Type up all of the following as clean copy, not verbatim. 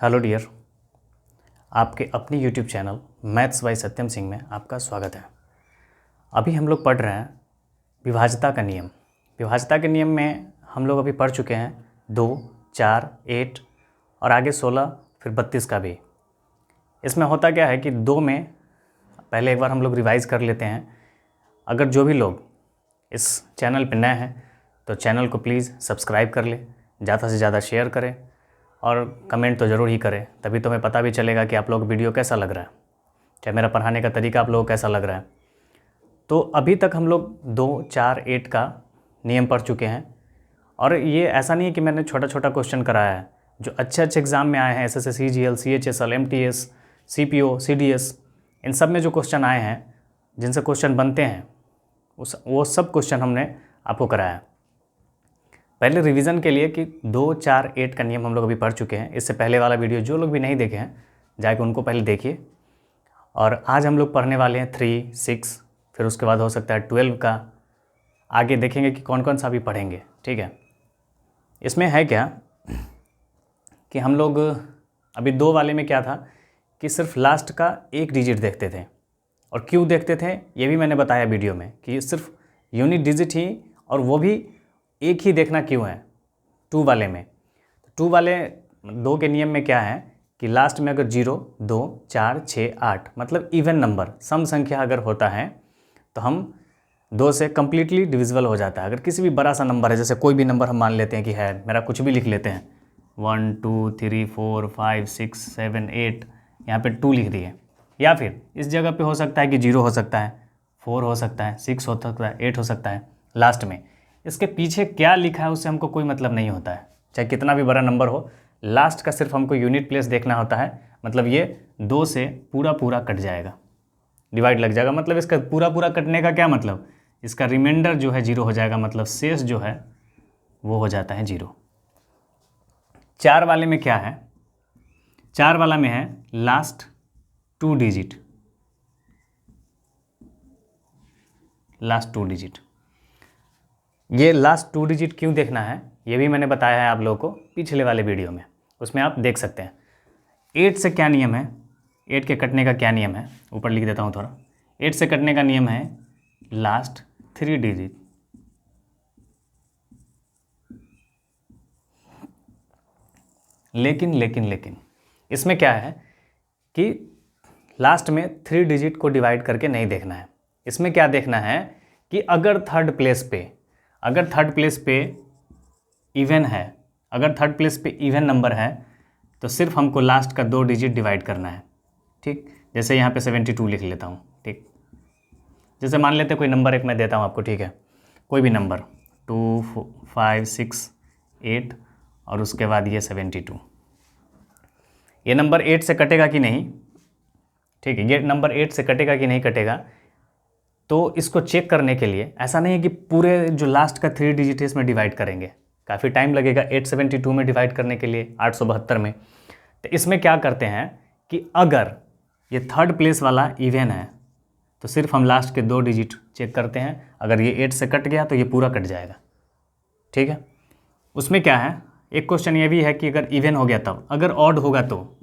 Hello dear, आपके अपनी YouTube channel maths by Satyam Singh में आपका स्वागत है। अभी हम लोग पढ़ रहे हैं विभाज्यता का नियम। विभाज्यता के नियम में हम लोग अभी पढ़ चुके हैं 2, 4, 8 और आगे 16 फिर 32 का भी। इसमें होता क्या है कि 2 में पहले एक बार हम लोग रिवाइज़ कर लेते हैं। अगर जो भी लोग इस चैनल पर नए हैं तो चैनल को प्लीज़ सब्सक्राइब कर ले, ज़्यादा से ज़्यादा शेयर करें और कमेंट तो ज़रूर ही करें, तभी तो हमें पता भी चलेगा कि आप लोग वीडियो कैसा लग रहा है, चाहे मेरा पढ़ाने का तरीका आप लोगों को कैसा लग रहा है। तो अभी तक हम लोग 2, 4, 8 का नियम पढ़ चुके हैं और ये ऐसा नहीं है कि मैंने छोटा छोटा क्वेश्चन कराया है। जो अच्छे एग्ज़ाम में आए हैं SSC, CGL, CHSL, MTS, CPO, CDS, इन सब में जो क्वेश्चन आए हैं, जिनसे क्वेश्चन बनते हैं, वो सब क्वेश्चन हमने आपको कराया। पहले रिवीजन के लिए कि 2, 4, 8 का नियम हम लोग अभी पढ़ चुके हैं। इससे पहले वाला वीडियो जो लोग भी नहीं देखे हैं जाके उनको पहले देखिए। और आज हम लोग पढ़ने वाले हैं 3, 6, फिर उसके बाद हो सकता है 12 का। आगे देखेंगे कि कौन कौन सा भी पढ़ेंगे, ठीक है। इसमें है क्या कि हम लोग अभी 2 वाले में क्या था कि सिर्फ लास्ट का एक डिजिट देखते थे। और क्यों देखते थे ये भी मैंने बताया वीडियो में कि सिर्फ यूनिट डिजिट ही, और वो भी एक ही देखना क्यों है 2 वाले में। 2 वाले 2 के नियम में क्या है कि लास्ट में अगर 0, 2, 4, 6, 8 मतलब इवन नंबर, सम संख्या अगर होता है तो हम 2 से कम्प्लीटली डिविजिबल हो जाता है। अगर किसी भी बड़ा सा नंबर है, जैसे कोई भी नंबर हम मान लेते हैं कि है, मेरा कुछ भी लिख लेते हैं 1, 2, 3, 4, 5, 6, 7, 8, यहाँ पे 2 लिख दिए। या फिर इस जगह पे हो सकता है कि 0 हो सकता है, 4 हो सकता है, 6 हो सकता है, 8 हो सकता है। लास्ट में इसके पीछे क्या लिखा है उससे हमको कोई मतलब नहीं होता है, चाहे कितना भी बड़ा नंबर हो। लास्ट का सिर्फ हमको यूनिट प्लेस देखना होता है। मतलब ये 2 से पूरा कट जाएगा, डिवाइड लग जाएगा। मतलब इसका पूरा कटने का क्या मतलब, इसका रिमाइंडर जो है 0 हो जाएगा, मतलब शेष जो है वो हो जाता है 0। 4 वाले में क्या है, 4 वाला में है लास्ट 2 डिजिट, लास्ट 2 डिजिट। ये लास्ट 2 डिजिट क्यों देखना है ये भी मैंने बताया है आप लोगों को पिछले वाले वीडियो में, उसमें आप देख सकते हैं। 8 से क्या नियम है, 8 के कटने का क्या नियम है, ऊपर लिख देता हूँ थोड़ा। 8 से कटने का नियम है लास्ट 3 डिजिट। लेकिन इसमें क्या है कि लास्ट में 3 डिजिट को डिवाइड करके नहीं देखना है। इसमें क्या देखना है कि अगर थर्ड प्लेस पे इवन है, अगर थर्ड प्लेस पे इवन नंबर है तो सिर्फ हमको लास्ट का 2 डिजिट डिवाइड करना है, ठीक। जैसे यहाँ पे 72 लिख लेता हूँ, ठीक। जैसे मान लेते कोई नंबर एक मैं देता हूँ आपको, ठीक है, कोई भी नंबर 2, 5, 6, 8 और उसके बाद ये 72। ये नंबर 8 से कटेगा कि नहीं, ठीक है, ये नंबर 8 से कटेगा कि नहीं कटेगा। तो इसको चेक करने के लिए ऐसा नहीं है कि पूरे जो लास्ट का 3 डिजिट है इसमें डिवाइड करेंगे, काफ़ी टाइम लगेगा 872 में डिवाइड करने के लिए, 872 में। तो इसमें क्या करते हैं कि अगर ये थर्ड प्लेस वाला इवन है तो सिर्फ हम लास्ट के 2 डिजिट चेक करते हैं। अगर ये 8 से कट गया तो ये पूरा कट जाएगा, ठीक है। उसमें क्या है, एक क्वेश्चन ये भी है कि अगर इवन हो गया तब, अगर ऑड होगा तो,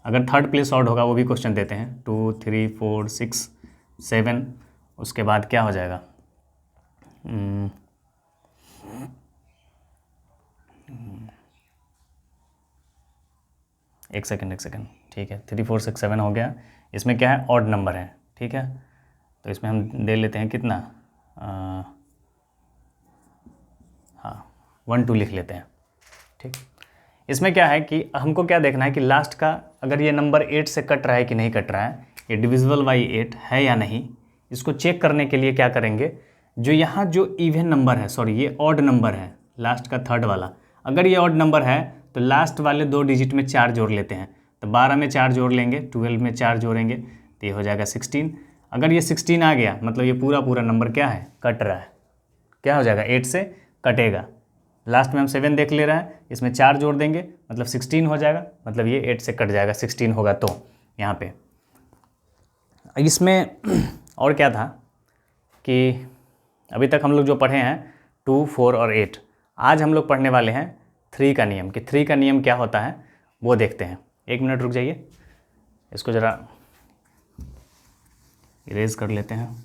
अगर थर्ड प्लेस ऑड होगा वो भी क्वेश्चन देते हैं। 2, 3, 4, 6, 7, उसके बाद क्या हो जाएगा, एक सेकंड, ठीक है, 3, 4, 6, 7 हो गया। इसमें क्या है, ऑड नंबर है, ठीक है। तो इसमें हम दे लेते हैं कितना, हाँ 1, 2 लिख लेते हैं, ठीक। इसमें क्या है कि हमको क्या देखना है कि लास्ट का अगर ये नंबर 8 से कट रहा है कि नहीं कट रहा है, ये डिविजिबल बाई 8 है या नहीं, इसको चेक करने के लिए क्या करेंगे, जो यहाँ जो इवन नंबर है, सॉरी ये ऑड नंबर है, लास्ट का थर्ड वाला, अगर ये ऑड नंबर है तो लास्ट वाले 2 डिजिट में 4 जोड़ लेते हैं। तो 12 में 4 जोड़ लेंगे, 12 में 4 जोड़ेंगे तो ये हो जाएगा 16। अगर ये 16 आ गया मतलब ये पूरा नंबर क्या है, कट रहा है, क्या हो जाएगा, 8 से कटेगा। लास्ट में हम 7 देख ले रहे हैं, इसमें 4 जोड़ देंगे मतलब 16 हो जाएगा, मतलब ये 8 से कट जाएगा, 16 होगा। तो यहाँ पे इसमें और क्या था कि अभी तक हम लोग जो पढ़े हैं 2, 4 और 8, आज हम लोग पढ़ने वाले हैं 3 का नियम। कि 3 का नियम क्या होता है वो देखते हैं। 1 मिनट रुक जाइए, इसको ज़रा इरेज कर लेते हैं।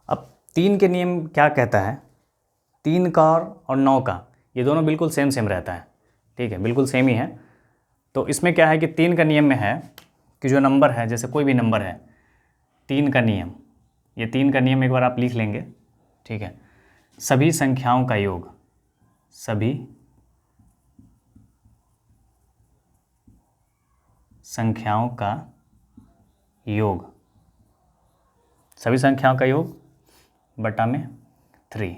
अब 3 के नियम क्या कहता है, 3 का और 9 का ये दोनों बिल्कुल सेम सेम रहता है, ठीक है, बिल्कुल सेम ही है। तो इसमें क्या है कि 3 का नियम में है कि जो नंबर है, जैसे कोई भी नंबर है, 3 का नियम, ये 3 का नियम एक बार आप लिख लेंगे, ठीक है। सभी संख्याओं का योग, सभी संख्याओं का योग, सभी संख्याओं का योग बटा में 3।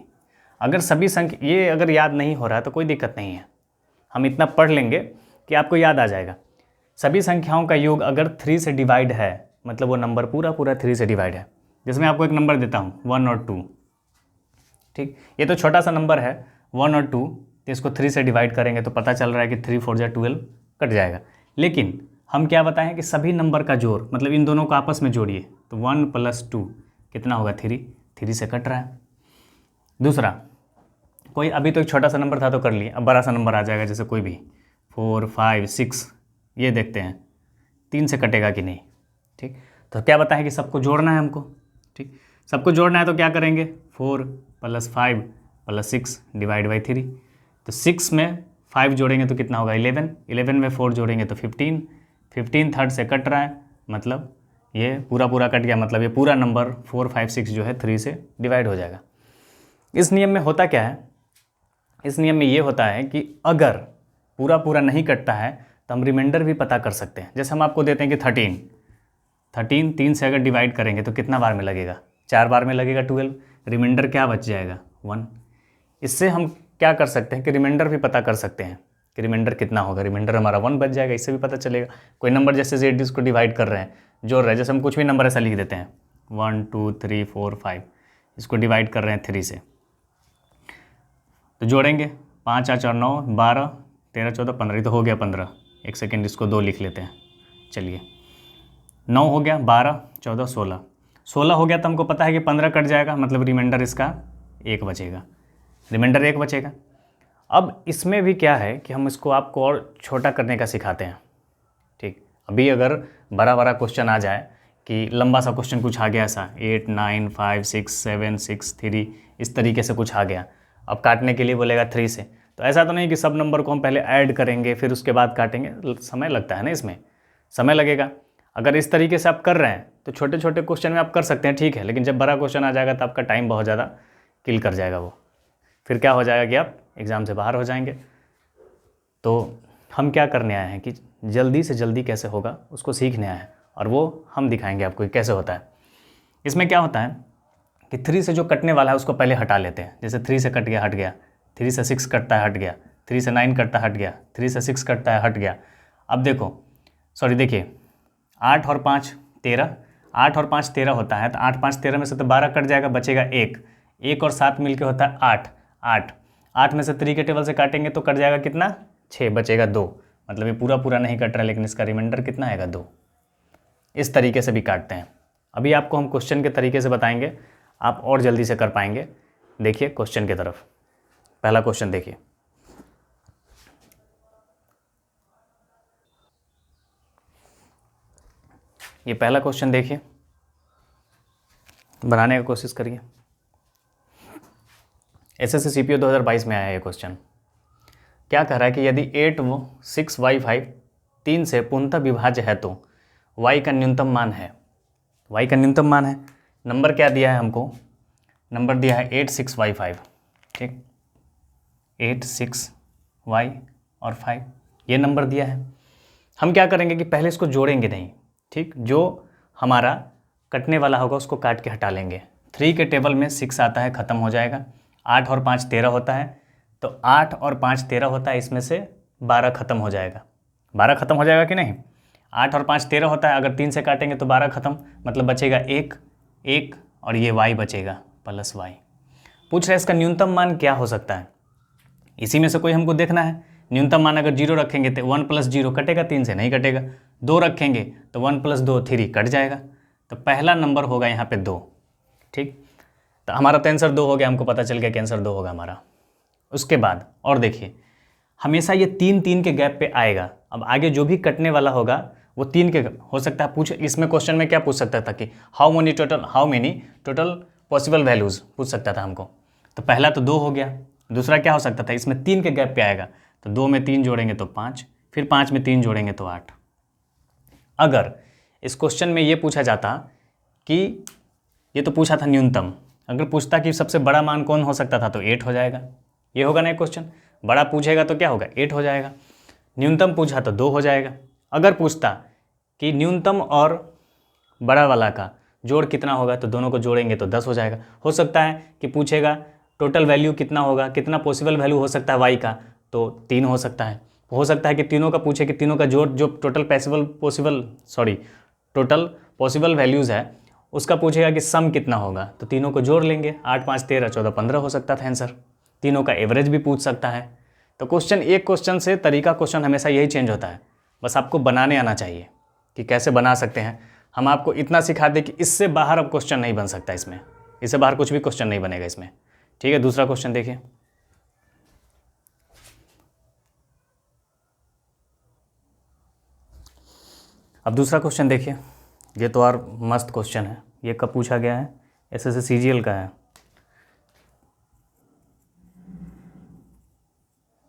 अगर सभी संख्या, ये अगर याद नहीं हो रहा है तो कोई दिक्कत नहीं है, हम इतना पढ़ लेंगे कि आपको याद आ जाएगा। सभी संख्याओं का योग अगर 3 से डिवाइड है, मतलब वो नंबर पूरा पूरा 3 से डिवाइड है। जैसे मैं आपको एक नंबर देता हूँ 1 और 2, ठीक, ये तो छोटा सा नंबर है 1 और 2, तो इसको 3 से डिवाइड करेंगे तो पता चल रहा है कि 3 4 जा 12 कट जाएगा। लेकिन हम क्या बताएं कि सभी नंबर का जोड़, मतलब इन दोनों को आपस में जोड़िए, तो 1 + 2 कितना होगा 3, 3 से कट रहा है। दूसरा, कोई अभी तो एक छोटा सा नंबर था तो कर लिए, अब बड़ा सा नंबर आ जाएगा, जैसे कोई भी 4 5 6, ये देखते हैं 3 से कटेगा कि नहीं, ठीक। तो क्या बताएं कि सबको जोड़ना है हमको, ठीक, सबको जोड़ना है तो क्या करेंगे, 4 + 5 + 6 डिवाइड बाई 3। तो 6 में 5 जोड़ेंगे तो कितना होगा 11, 11 में 4 जोड़ेंगे तो 15, 15 थर्ड से कट रहा है, मतलब ये पूरा पूरा कट गया, मतलब ये पूरा नंबर 4 5 6 जो है 3 से डिवाइड हो जाएगा। इस नियम में होता क्या है, इस नियम में ये होता है कि अगर पूरा पूरा नहीं कटता है तो हम रिमाइंडर भी पता कर सकते हैं। जैसे हम आपको देते हैं कि 13 3 से अगर डिवाइड करेंगे तो कितना बार में लगेगा, 4 बार में लगेगा 12, रिमाइंडर क्या बच जाएगा 1। इससे हम क्या कर सकते हैं कि रिमाइंडर भी पता कर सकते हैं कि रिमाइंडर कितना होगा, रिमाइंडर हमारा 1 बच जाएगा, इससे भी पता चलेगा। कोई नंबर जैसे जेड इसको डिवाइड कर रहे हैं, जोड़ रहे हैं, जैसे हम कुछ भी नंबर ऐसा लिख देते हैं 1 2 3 4 5, इसको डिवाइड कर रहे हैं 3 से, तो जोड़ेंगे 5 8 और 9 12 13 14 15, तो हो गया 15। एक सेकेंड, इसको 2 लिख लेते हैं, चलिए 9 हो गया, 12 14 16, 16 हो गया, तो हमको पता है कि 15 कट जाएगा, मतलब रिमाइंडर इसका 1 बचेगा, रिमाइंडर 1 बचेगा। अब इसमें भी क्या है कि हम इसको आपको और छोटा करने का सिखाते हैं, ठीक। अभी अगर बड़ा बड़ा क्वेश्चन आ जाए कि लंबा सा क्वेश्चन कुछ आ गया ऐसा 8 9 5 6 7 6 3, इस तरीके से कुछ आ गया, अब काटने के लिए बोलेगा 3 से, तो ऐसा तो नहीं कि सब नंबर को हम पहले ऐड करेंगे फिर उसके बाद काटेंगे, समय लगता है ना, इसमें समय लगेगा। अगर इस तरीके से आप कर रहे हैं तो छोटे छोटे क्वेश्चन में आप कर सकते हैं, ठीक है, लेकिन जब बड़ा क्वेश्चन आ जाएगा तो आपका टाइम बहुत ज़्यादा किल कर जाएगा वो, फिर क्या हो जाएगा कि आप एग्ज़ाम से बाहर हो जाएंगे। तो हम क्या करने आए हैं कि जल्दी से जल्दी कैसे होगा उसको सीखने आए हैं, और वो हम दिखाएंगे आपको कि कैसे होता है। इसमें क्या होता है कि 3 से जो कटने वाला है उसको पहले हटा लेते हैं, जैसे 3 से कट गया हट गया, 3 से 6 कटता है हट गया, 3 से 9 कटता है हट गया, 3 से 6 कटता है हट गया। अब देखो, सॉरी देखिए, 8 और 5 13, 8 और 5 13 होता है, तो 8 5 13 में से तो 12 कट जाएगा, बचेगा 1, 1 और 7 मिलके होता है 8, 8 में से 3 के टेबल से काटेंगे तो कट जाएगा कितना 6, बचेगा 2, मतलब ये पूरा पूरा नहीं कट रहा है, लेकिन इसका रिमाइंडर कितना आएगा 2। इस तरीके से भी काटते हैं। अभी आपको हम क्वेश्चन के तरीके से बताएंगे, आप और जल्दी से कर पाएंगे। देखिए क्वेश्चन की तरफ, पहला क्वेश्चन देखिए, ये पहला क्वेश्चन देखिए, बनाने का कोशिश करिए। एसएससी सीपीओ 2022 में आया ये क्वेश्चन। क्या कह रहा है कि यदि 8 6y5 3 से पूर्णतः विभाज्य है तो y का न्यूनतम मान है, y का न्यूनतम मान है। नंबर क्या दिया है हमको, नंबर दिया है 8 6y5, ठीक, 8 6y और 5 ये नंबर दिया है। हम क्या करेंगे कि पहले इसको जोड़ेंगे नहीं, ठीक, जो हमारा कटने वाला होगा उसको काट के हटा लेंगे। 3 के टेबल में 6 आता है, ख़त्म हो जाएगा। 8 और 5 13 होता है, तो 8 और 5 13 होता है, इसमें से 12 ख़त्म हो जाएगा। 12 ख़त्म हो जाएगा कि नहीं, 8 और 5 13 होता है, अगर 3 से काटेंगे तो 12 ख़त्म, मतलब बचेगा 1 1 और ये y बचेगा +y। पूछ रहे हैं इसका न्यूनतम मान क्या हो सकता है, इसी में से कोई हमको देखना है। न्यूनतम मान अगर 0 रखेंगे तो 1 + 0 कटेगा 3 से, नहीं कटेगा। 2 रखेंगे तो 1 + 2 3 कट जाएगा। तो पहला नंबर होगा यहाँ पे 2। ठीक, तो हमारा तो आंसर 2 हो गया, हमको पता चल गया कि आंसर 2 होगा हमारा। उसके बाद और देखिए, हमेशा ये 3 के गैप पे आएगा। अब आगे जो भी कटने वाला होगा वो 3 के हो सकता है। इसमें क्वेश्चन में क्या पूछ सकता था कि how many total possible values पूछ सकता था हमको। तो पहला तो 2 हो गया। दूसरा क्या हो सकता था, इसमें 3 के गैप पे आएगा, तो 2 में 3 जोड़ेंगे तो 5, फिर 5 में 3 जोड़ेंगे तो 8। अगर इस क्वेश्चन में ये पूछा जाता कि ये तो पूछा था न्यूनतम, अगर पूछता कि सबसे बड़ा मान कौन हो सकता था तो 8 हो जाएगा। ये होगा ना क्वेश्चन, बड़ा पूछेगा तो क्या होगा 8 हो जाएगा। न्यूनतम पूछा तो 2 हो जाएगा। अगर पूछता कि न्यूनतम और बड़ा वाला का जोड़ कितना होगा तो दोनों को जोड़ेंगे तो 10 हो जाएगा। हो सकता है कि पूछेगा टोटल वैल्यू कितना होगा, कितना पॉसिबल वैल्यू हो सकता है वाई का, तो 3 हो सकता है। हो सकता है कि तीनों का पूछे कि तीनों का जोड़ जो टोटल पॉसिबल वैल्यूज़ है उसका पूछेगा कि सम कितना होगा, तो तीनों को जोड़ लेंगे। 8 5 13 14 15 हो सकता था आंसर। तीनों का एवरेज भी पूछ सकता है। तो क्वेश्चन, एक क्वेश्चन से तरीका क्वेश्चन हमेशा यही चेंज होता है। बस आपको बनाने आना चाहिए कि कैसे बना सकते हैं। हम आपको इतना सिखा दें कि इससे बाहर अब क्वेश्चन नहीं बन सकता इसमें, इससे बाहर कुछ भी क्वेश्चन नहीं बनेगा इसमें। ठीक है, दूसरा क्वेश्चन देखिए। अब दूसरा क्वेश्चन देखिए, ये तो और मस्त क्वेश्चन है। ये कब पूछा गया है, एसएससी सीजीएल का है।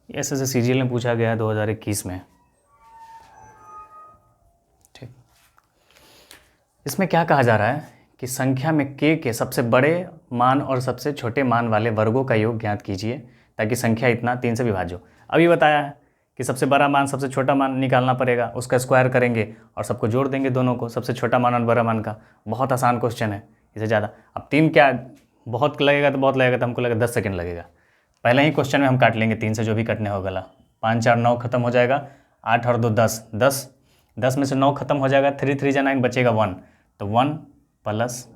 एसएससी सीजीएल में पूछा गया है 2021 में। ठीक, इसमें क्या कहा जा रहा है कि संख्या में के सबसे बड़े मान और सबसे छोटे मान वाले वर्गों का योग ज्ञात कीजिए ताकि संख्या इतना 3 से विभाज्य हो। अभी बताया है कि सबसे बड़ा मान सबसे छोटा मान निकालना पड़ेगा, उसका स्क्वायर करेंगे और सबको जोड़ देंगे दोनों को, सबसे छोटा मान और बड़ा मान का। बहुत आसान क्वेश्चन है, इसे ज़्यादा अब 3 क्या बहुत लगेगा तो हमको लगा 10 सेकेंड लगेगा। पहले ही क्वेश्चन में हम काट लेंगे 3 से जो भी कटने होगा। 5 4 9 खत्म हो जाएगा, 8 और 2 10, 10 में से 9 खत्म हो जाएगा, 3 3 जा 9 बचेगा 1, तो 1 +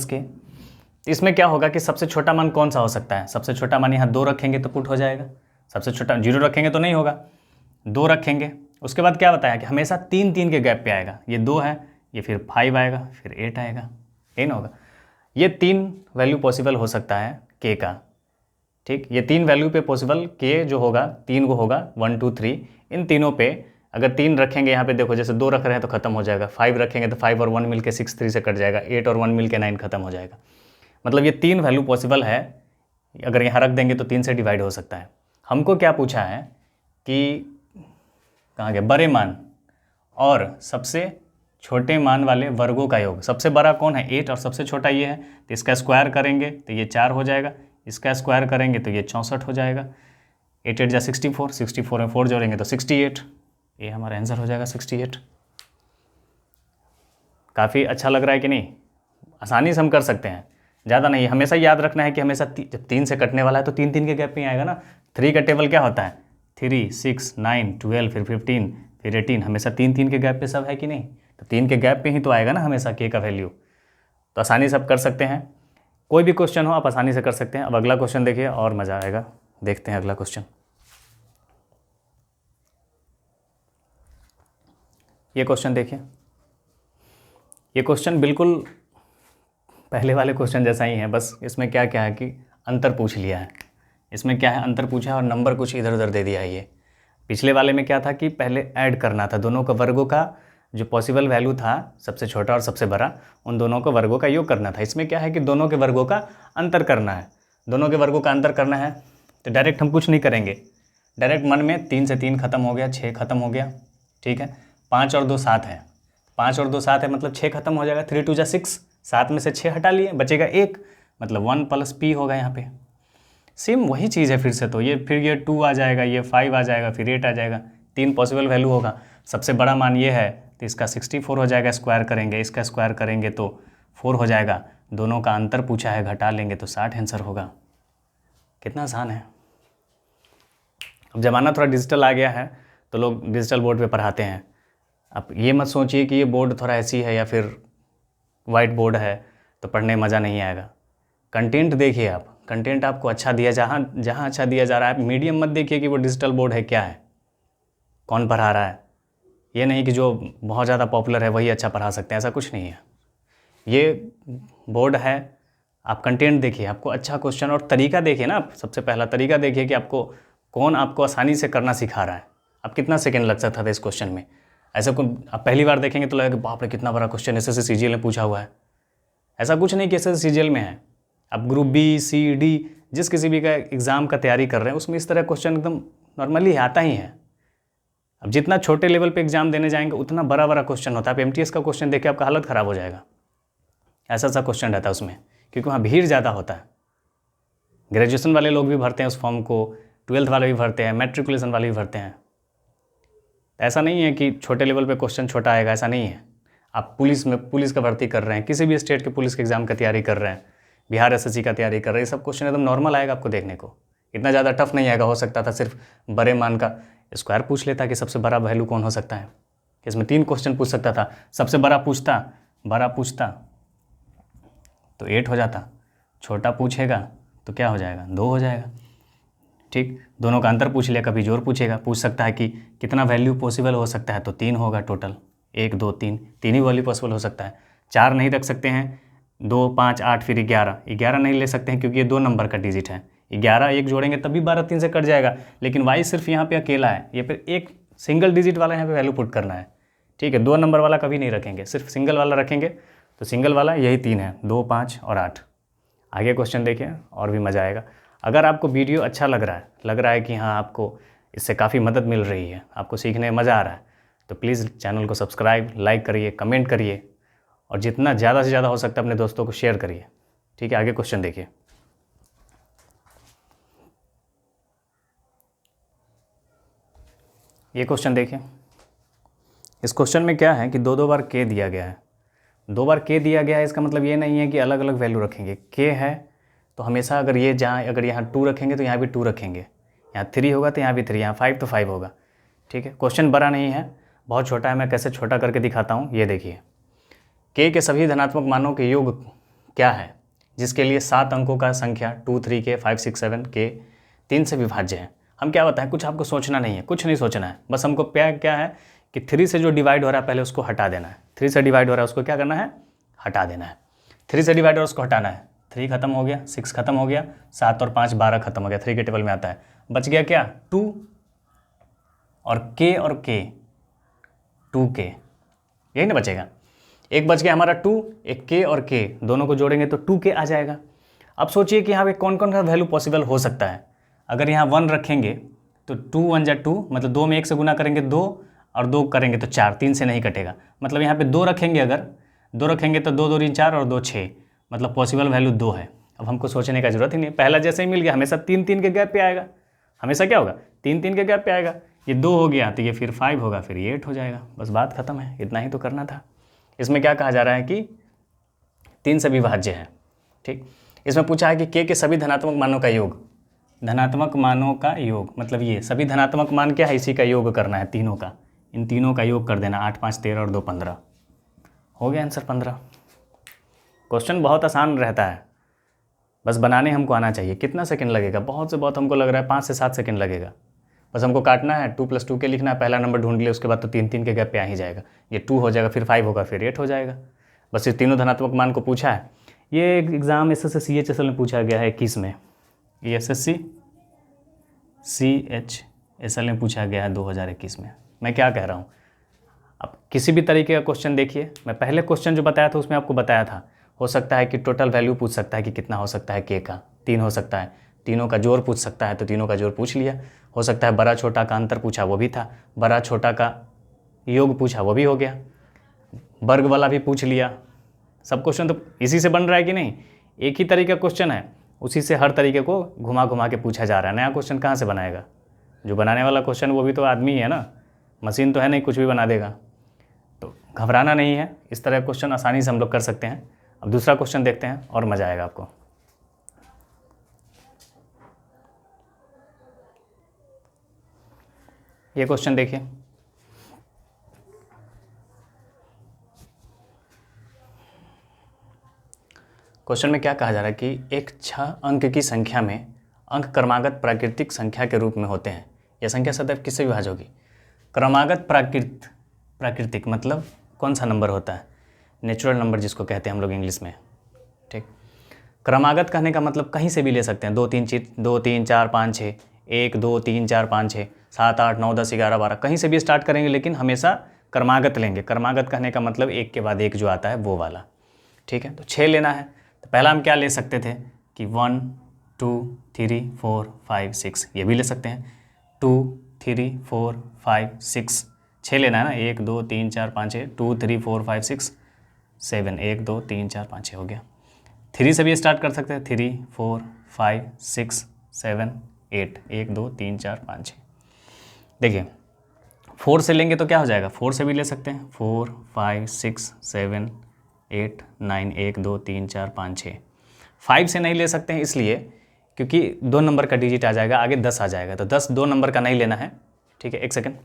k। इसमें क्या होगा कि सबसे छोटा मान कौन सा हो सकता है, सबसे छोटा मान यहाँ 2 रखेंगे तो पुट हो जाएगा। सबसे छोटा 0 रखेंगे तो नहीं होगा, 2 रखेंगे। उसके बाद क्या बताया कि हमेशा 3 3 के गैप पे आएगा। ये 2 है, ये फिर 5 आएगा, फिर 8 आएगा, यही ना होगा। ये 3 वैल्यू पॉसिबल हो सकता है k का। ठीक, ये 3 वैल्यू पे पॉसिबल k जो होगा 3 को होगा 1 2 3। इन तीनों पे अगर 3 रखेंगे, यहाँ पे देखो जैसे 2 रख रहे हैं तो खत्म हो जाएगा। 5 रखेंगे तो 5 और 1 मिल के 6 3 से कट जाएगा। 8 और 1 मिल के 9 खत्म हो जाएगा। मतलब ये 3 वैल्यू पॉसिबल है। अगर यहाँ रख देंगे तो 3 से डिवाइड हो सकता है। हमको क्या पूछा है कि कहाँ गए बड़े मान और सबसे छोटे मान वाले वर्गों का योग। सबसे बड़ा कौन है 8 और सबसे छोटा ये है, तो इसका स्क्वायर करेंगे तो ये 4 हो जाएगा। इसका स्क्वायर करेंगे तो ये 64 हो जाएगा। 8 8 जा 64, 64 में 4 जोड़ेंगे तो 68। ये हमारा आंसर हो जाएगा 68। काफ़ी अच्छा लग रहा है कि नहीं? आसानी से हम कर सकते हैं, ज़्यादा नहीं। हमेशा याद रखना है कि हमेशा जब 3 से कटने वाला है तो 3 3 के गैप में आएगा ना। 3 का टेबल क्या होता है 3 6 9 12 फिर 15 फिर 18, हमेशा 3 3 के गैप पे सब है कि नहीं? तो 3 के गैप पे ही तो आएगा ना हमेशा k का वैल्यू। तो आसानी से आप कर सकते हैं, कोई भी क्वेश्चन हो आप आसानी से कर सकते हैं। अब अगला क्वेश्चन देखिए और मज़ा आएगा। देखते हैं अगला क्वेश्चन। ये क्वेश्चन देखिए, ये क्वेश्चन बिल्कुल पहले वाले क्वेश्चन जैसा ही है, बस इसमें क्या क्या है कि अंतर पूछ लिया है। इसमें क्या है, अंतर पूछा है और नंबर कुछ इधर उधर दे दिया है। ये पिछले वाले में क्या था कि पहले ऐड करना था दोनों का वर्गों का जो पॉसिबल वैल्यू था, सबसे छोटा और सबसे बड़ा, उन दोनों को वर्गों का योग करना था। इसमें क्या है कि दोनों के वर्गों का अंतर करना है। दोनों के वर्गों का अंतर करना है तो डायरेक्ट हम कुछ नहीं करेंगे, डायरेक्ट मन में 3 से 3 खत्म हो गया, 6 खत्म हो गया। ठीक है, 5 और 2 7 है, 5 और 2 7 है मतलब 6 खत्म हो जाएगा। 3 2 जा 6, 7 में से 6 हटा लिए, बचेगा 1, मतलब 1 + p होगा यहाँ पे। सेम वही चीज़ है फिर से। तो ये फिर ये 2 आ जाएगा, ये 5 आ जाएगा, फिर 8 आ जाएगा। 3 पॉसिबल वैल्यू होगा। सबसे बड़ा मान ये है तो इसका 64 हो जाएगा। स्क्वायर करेंगे, इसका स्क्वायर करेंगे तो 4 हो जाएगा। दोनों का अंतर पूछा है, घटा लेंगे तो 60 आंसर होगा। कितना आसान है। अब ज़माना थोड़ा डिजिटल आ गया है तो लोग डिजिटल बोर्ड पे पढ़ाते हैं। अब ये मत सोचिए कि ये बोर्ड थोड़ा ऐसी है या फिर वाइट बोर्ड है तो पढ़ने में मज़ा नहीं आएगा। कंटेंट देखिए आप, कंटेंट आपको अच्छा दिया, जहाँ जहाँ अच्छा दिया जा रहा है। मीडियम मत देखिए कि वो डिजिटल बोर्ड है, क्या है, कौन पढ़ा रहा है। ये नहीं कि जो बहुत ज़्यादा पॉपुलर है वही अच्छा पढ़ा सकते हैं, ऐसा कुछ नहीं है। ये बोर्ड है, आप कंटेंट देखिए, आपको अच्छा क्वेश्चन और तरीका देखिए ना। आप सबसे पहला तरीका देखिए कि आपको कौन आपको आसानी से करना सिखा रहा है। अब कितना सेकंड लग सकता था इस क्वेश्चन में, ऐसा कोई आप पहली बार देखेंगे तो लगेगा बाप रे कितना बड़ा क्वेश्चन एसएससी सीजीएल में पूछा हुआ है। ऐसा कुछ नहीं कि एसएससी सीजीएल में है। आप ग्रुप बी सी डी जिस किसी भी का एग्ज़ाम का तैयारी कर रहे हैं उसमें इस तरह क्वेश्चन एकदम नॉर्मली आता ही है। अब जितना छोटे लेवल पे एग्जाम देने जाएंगे उतना बड़ा बड़ा क्वेश्चन होता है। आप एमटीएस का क्वेश्चन देखिए, आपका हालत ख़राब हो जाएगा। ऐसा सा क्वेश्चन रहता है उसमें, क्योंकि वहाँ भीड़ ज़्यादा होता है। ग्रेजुएशन वाले लोग भी भरते हैं उस फॉर्म को, 12th वाले भी भरते हैं, मैट्रिकुलेशन वाले भी भरते हैं। ऐसा नहीं है कि छोटे लेवल पे क्वेश्चन छोटा आएगा, ऐसा नहीं है। आप पुलिस का भर्ती कर रहे हैं, किसी भी स्टेट के पुलिस के एग्ज़ाम का तैयारी कर रहे हैं, बिहार एसएससी का तैयारी कर रहे हैं, ये सब क्वेश्चन एकदम नॉर्मल आएगा आपको देखने को। इतना ज़्यादा टफ नहीं आएगा। हो सकता था सिर्फ बड़े मान का स्क्वायर पूछ लेता कि सबसे बड़ा वैल्यू कौन हो सकता है। इसमें 3 क्वेश्चन पूछ सकता था, सबसे बड़ा पूछता तो 8 हो जाता, छोटा पूछेगा तो क्या हो जाएगा, 2 हो जाएगा। ठीक, दोनों का अंतर पूछ लिया। कभी जोड़ पूछ सकता है कि कितना वैल्यू पॉसिबल हो सकता है, तो 3 होगा टोटल, 1 2 3, 3 ही वैल्यू पॉसिबल हो सकता है। 4 नहीं रख सकते हैं, 2 5 8 फिर 11 नहीं ले सकते हैं क्योंकि ये 2 नंबर का डिजिट है। 11 1 जोड़ेंगे तभी 12 3 से कट जाएगा, लेकिन वाई सिर्फ यहाँ पे अकेला है, ये फिर एक सिंगल डिजिट वाला यहाँ पे वैल्यू पुट करना है। ठीक है, 2 नंबर वाला कभी नहीं रखेंगे, सिर्फ सिंगल वाला रखेंगे। तो सिंगल वाला यही 3 है, 2 5 और 8। आगे क्वेश्चन देखिए और भी मज़ा आएगा। अगर आपको वीडियो अच्छा लग रहा है कि हाँ आपको इससे काफ़ी मदद मिल रही है, आपको सीखने में मज़ा आ रहा है, तो प्लीज़ चैनल को सब्सक्राइब, लाइक करिए, कमेंट करिए और जितना ज़्यादा से ज़्यादा हो सकता है अपने दोस्तों को शेयर करिए। ठीक है, आगे क्वेश्चन देखिए। ये क्वेश्चन देखिए। इस क्वेश्चन में क्या है कि 2 बार के दिया गया है। 2 बार के दिया गया है, इसका मतलब ये नहीं है कि अलग अलग वैल्यू रखेंगे। के है तो हमेशा अगर यहाँ 2 रखेंगे तो यहाँ भी 2 रखेंगे, यहाँ 3 होगा तो यहाँ भी 3, यहाँ 5 तो 5 होगा। ठीक है, क्वेश्चन बड़ा नहीं है, बहुत छोटा है। मैं कैसे छोटा करके दिखाता हूँ, ये देखिए। के सभी धनात्मक मानों के योग क्या है, जिसके लिए 7 अंकों का संख्या 2 3 के 5 6 7 के 3 से विभाज्य है। हम क्या बताएं, कुछ आपको सोचना नहीं है, कुछ नहीं सोचना है, बस हमको क्या है कि 3 से जो डिवाइड हो रहा है पहले उसको हटा देना है। 3 से डिवाइड हो रहा है उसको क्या करना है, हटा देना है। 3 से डिवाइड हो रहा है उसको हटाना है। 3 खत्म हो गया, 6 खत्म हो गया, 7 और 5 12 खत्म हो गया। 3 के टेबल में आता है, बच गया क्या 2 और के 2 के, यही ना बचेगा। एक बच गया हमारा 2, एक के और के दोनों को जोड़ेंगे तो 2 के आ जाएगा। अब सोचिए कि यहाँ पे कौन कौन सा वैल्यू पॉसिबल हो सकता है। अगर यहाँ 1 रखेंगे तो 2 1 जा 2, मतलब 2 में 1 से गुना करेंगे 2 और 2 करेंगे तो 4, 3 से नहीं कटेगा। मतलब यहाँ पे 2 रखेंगे, अगर 2 रखेंगे तो 2 2 3 4 और 2 6, मतलब पॉसिबल वैल्यू 2 है। अब हमको सोचने का जरूरत ही नहीं, पहला जैसे ही मिल गया हमेशा 3 3 के गैप पे आएगा। हमेशा क्या होगा, 3 3 के गैप पे आएगा। ये 2 हो गया तो ये फिर 5 होगा, फिर ये 8 हो जाएगा। बस बात खत्म है, इतना ही तो करना था। इसमें क्या कहा जा रहा है कि 3 से विभाज्य है। ठीक, इसमें पूछा है कि के सभी धनात्मक मानों का योग, धनात्मक मानों का योग मतलब ये सभी धनात्मक मान क्या है, इसी का योग करना है, तीनों का, इन तीनों का योग कर देना। 8 5 13 और 2 15, हो गया आंसर 15। क्वेश्चन बहुत आसान रहता है, बस बनाने हमको आना चाहिए। कितना सेकंड लगेगा, बहुत से बहुत हमको लग रहा है 5 से 7 सेकंड लगेगा। बस हमको काटना है, 2 + 2 के लिखना है, पहला नंबर ढूंढ लिया, उसके बाद तो 3 3 के गैप पे आ ही जाएगा। ये 2 हो जाएगा, फिर 5 होगा, फिर 8 हो जाएगा। बस ये तीनों धनात्मक मान को पूछा है। ये एग्ज़ाम SSC CHSL में पूछा गया है 21 में, ये SSC CHSL में पूछा गया है 2021 में। मैं क्या कह रहा हूँ, अब किसी भी तरीके का क्वेश्चन देखिए, मैं पहले क्वेश्चन जो बताया था उसमें आपको बताया था, हो सकता है कि टोटल वैल्यू पूछ सकता है कि कितना हो सकता है के का, 3 हो सकता है। तीनों का जोड़ पूछ सकता है तो तीनों का जोड़ पूछ लिया। हो सकता है बड़ा छोटा का अंतर पूछा, वो भी था। बड़ा छोटा का योग पूछा, वो भी हो गया। वर्ग वाला भी पूछ लिया। सब क्वेश्चन तो इसी से बन रहा है कि नहीं, एक ही तरीके का क्वेश्चन है, उसी से हर तरीके को घुमा घुमा के पूछा जा रहा है। नया क्वेश्चन कहाँ से बनाएगा, जो बनाने वाला क्वेश्चन वो भी तो आदमी ही है ना, मशीन तो है नहीं कुछ भी बना देगा। तो घबराना नहीं है, इस तरह का क्वेश्चन आसानी से हम लोग कर सकते हैं। अब दूसरा क्वेश्चन देखते हैं और मज़ा आएगा आपको। ये क्वेश्चन देखिए, क्वेश्चन में क्या कहा जा रहा है कि एक 6 अंक की संख्या में अंक क्रमागत प्राकृतिक संख्या के रूप में होते हैं। यह संख्या सदैव किससे विभाज्य होगी? क्रमागत प्राकृतिक मतलब कौन सा नंबर होता है? नेचुरल नंबर जिसको कहते हैं हम लोग इंग्लिश में। ठीक, क्रमागत कहने का मतलब कहीं से भी ले सकते हैं। 2 3 4 5 6, 1 2 3 4 5 6 7 8 9 10 11 12, कहीं से भी स्टार्ट करेंगे लेकिन हमेशा क्रमागत लेंगे। क्रमागत कहने का मतलब एक के बाद एक जो आता है वो वाला। ठीक है, तो 6 लेना है तो पहला हम क्या ले सकते थे कि 1 2 3 4 5 6, ये भी ले सकते हैं। 2 3 4 5 6, 6 लेना है ना। 1 2 3 4 5 6, 2 3 4 5 6 7, 1 2 3 4 5 6 हो गया। 3 से भी स्टार्ट कर सकते हैं। 3 4 5 6 7 8, 1 2 3 4 5 6। देखिए 4 से लेंगे तो क्या हो जाएगा? 4 से भी ले सकते हैं। 4 5 6 7 8 9, 1 2 3 4 5 6। 5 से नहीं ले सकते हैं इसलिए क्योंकि 2 नंबर का डिजिट आ जाएगा, आगे 10 आ जाएगा, तो 10 2 नंबर का नहीं लेना है। ठीक है, एक सेकेंड,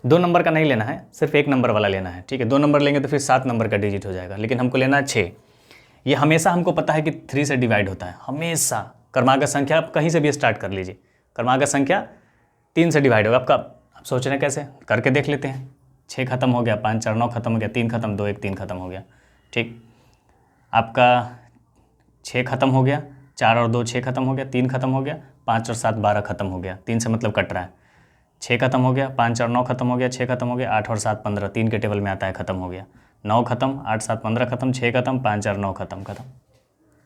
2 नंबर का नहीं लेना है, सिर्फ 1 नंबर वाला लेना है। ठीक है, 2 नंबर लेंगे तो फिर 7 नंबर का डिजिट हो जाएगा, लेकिन हमको लेना है 6। ये हमेशा हमको पता है कि 3 से डिवाइड होता है, हमेशा। क्रमागत संख्या आप कहीं से भी स्टार्ट कर लीजिए, क्रमागत संख्या 3 से डिवाइड होगा आपका। आप सोच रहे हैं कैसे, करके देख लेते हैं। 6 खत्म हो गया, 5 4 9 खत्म हो गया, 3 खत्म, 2 1 3 खत्म हो गया। ठीक, आपका 6 खत्म हो गया, 4 और 2 6 खत्म हो गया, 3 खत्म हो गया, 5 और 7 12 खत्म हो गया। 3 से मतलब कट रहा है। 6 खत्म हो गया, 5 और 9 खत्म हो गया, 6 खत्म हो गया, 8 और 7 15, 3 के टेबल में आता है, खत्म हो गया। 9 खत्म, 8 7 15 खत्म, 6 खत्म, 5 और 9 खत्म।